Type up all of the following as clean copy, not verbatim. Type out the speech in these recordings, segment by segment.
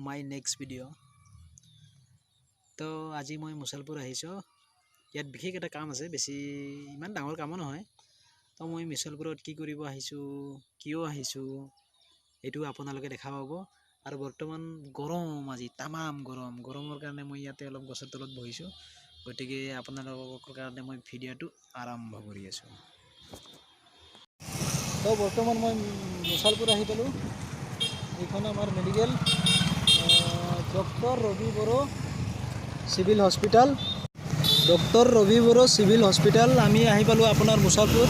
My next video'. তো আজি মই মুছলপুৰ আহিছোঁ। ইয়াত বিশেষ এটা কাম আছে, বেছি ইমান ডাঙৰ কামো নহয়। তো মই মুছলপুৰত কি কৰিব আহিছোঁ, কিয় আহিছোঁ, এইটো আপোনালোকে দেখা পাব। আৰু বৰ্তমান গৰম, আজি তামাম গৰমৰ কাৰণে মই ইয়াতে অলপ গছৰ তলত বহিছোঁ। গতিকে আপোনালোকৰ কাৰণে মই ভিডিঅ'টো আৰম্ভ কৰি আছোঁ। তো বৰ্তমান মই মুছলপুৰ আহি পালোঁ। এইখন আমাৰ medical doctor Rabi Boro civil hospital. Doctor Rabi Boro civil hospital আমি আহি পালোঁ আপোনাৰ মুছলপুৰ।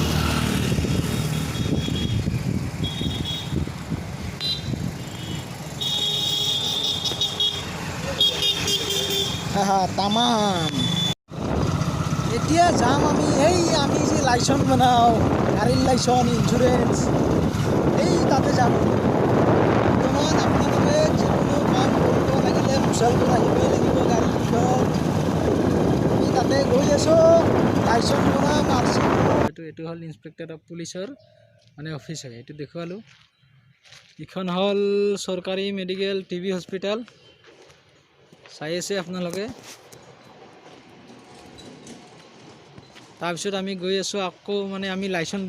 তামাম এতিয়া যাম আমি আমি যে লাইচেন্স বনাওঁ, গাড়ীৰ লাইচেন্স, ইঞ্চুৰেঞ্চ, তাতে যাম। বৰ্তমান আপোনালোকে যিকোনো কাম কৰিব লাগিলে মুছলপুৰ আহিবই লাগিব। গাড়ীৰ বিষয়ত আমি তাতে গৈ আছোঁ, লাইচেন্স বনাম। এইটো হ'ল ইন্সপেক্টৰ অফ পুলিচৰ মানে অফিচ হয়, এইটো দেখুৱালোঁ। এইখন হ'ল চৰকাৰী মেডিকেল টিবি হস্পিটেল, চাই আছে আপোনালোকে। তাৰপিছত আমি গৈ আছোঁ আকৌ, মানে আমি লাইচেন্স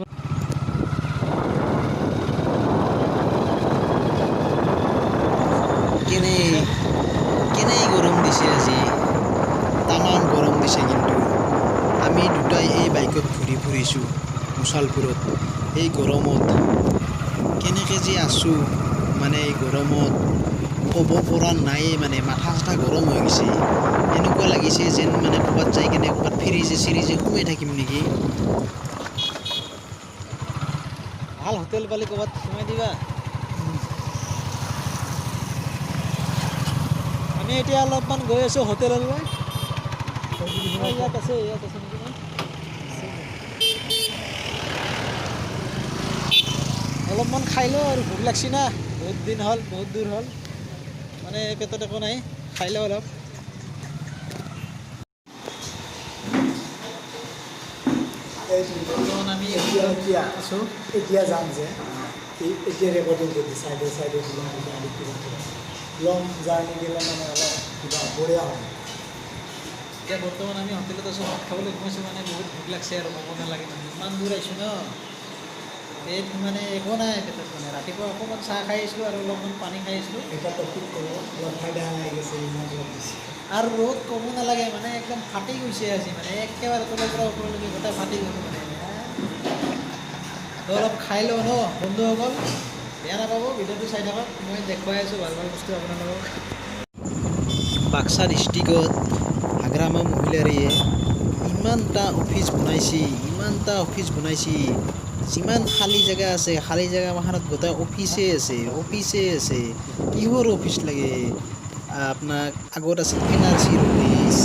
কেনে গৰম দিছে আজি, তামাম গৰম দিছে। কিন্তু আমি দুটাই এই বাইকত ঘূৰি ফুৰিছোঁ মুছলপুৰত। এই গৰমত কেনেকৈ যে আছোঁ, মানে এই গৰমত ক'ব পৰা নাই। মানে মাথা চাথা গৰম হৈ গৈছে। এনেকুৱা লাগিছে যেন মানে ক'ৰবাত যাই কেনে ক'ৰবাত ফ্ৰিজে সোমাই থাকিম নেকি। ভাল হোটেল পালে ক'ৰবাত সোমাই দিবা। আমি এতিয়া অলপমান গৈ আছোঁ হোটেললৈ। ইয়াত আছে নেকি? অলপমান খাই লওঁ আৰু, ভোক লাগছি না, বহুত দিন হ'ল, বহুত দূৰ হ'ল, মানে পেটত একো নাই, খাই লওঁ অলপ। আমি এতিয়া যাম যে এতিয়া ৰেকৰ্ডিং কৰি চাইডে লং জাৰ্ণি দিলে মানে অলপ কিবা বঢ়িয়া হয়। এতিয়া বৰ্তমান আমি হোটেলত আছোঁ, ভাত খাবলৈ সোমাইছোঁ। মানে বহুত ভোক লাগছে আৰু ক'ব নালাগে, মানে ইমান দূৰ আহিছোঁ ন। পেট মানে একো নাই পেটত। মানে ৰাতিপুৱা অকণমান চাহ খাই আহিছিলোঁ আৰু অলপমান পানী খাই আহিছিলোঁ। এটা টপিক অলপ ফাইদা হৈ গৈছে, ইমান অলপ বেছি। আৰু ৰ'দ ক'ব নালাগে, মানে একদম ফাটি গৈছে আজি, মানে একেবাৰে তলৰ পৰা ওপৰলৈকে গোটেই ফাটি গ'লোঁ মানে। তো অলপ খাই লওঁ ন বন্ধুসকল, বেয়া নাপাব, ভিডিঅ'টো চাই থাকক। মই দেখুৱাই আছোঁ ভাল ভাল বস্তু আপোনালোকক। বাক্সা ডিষ্ট্ৰিক্টত হাগ্ৰামা মহিলাৰীয়ে ইমানটা অফিচ বনাইছে, যিমান খালী জেগা আছে, খালী জেগা মাখনত গোটেই অফিচে আছে। কিহৰ অফিচ লাগে আপোনাক? আগত আছিল NRCৰ অফিচ,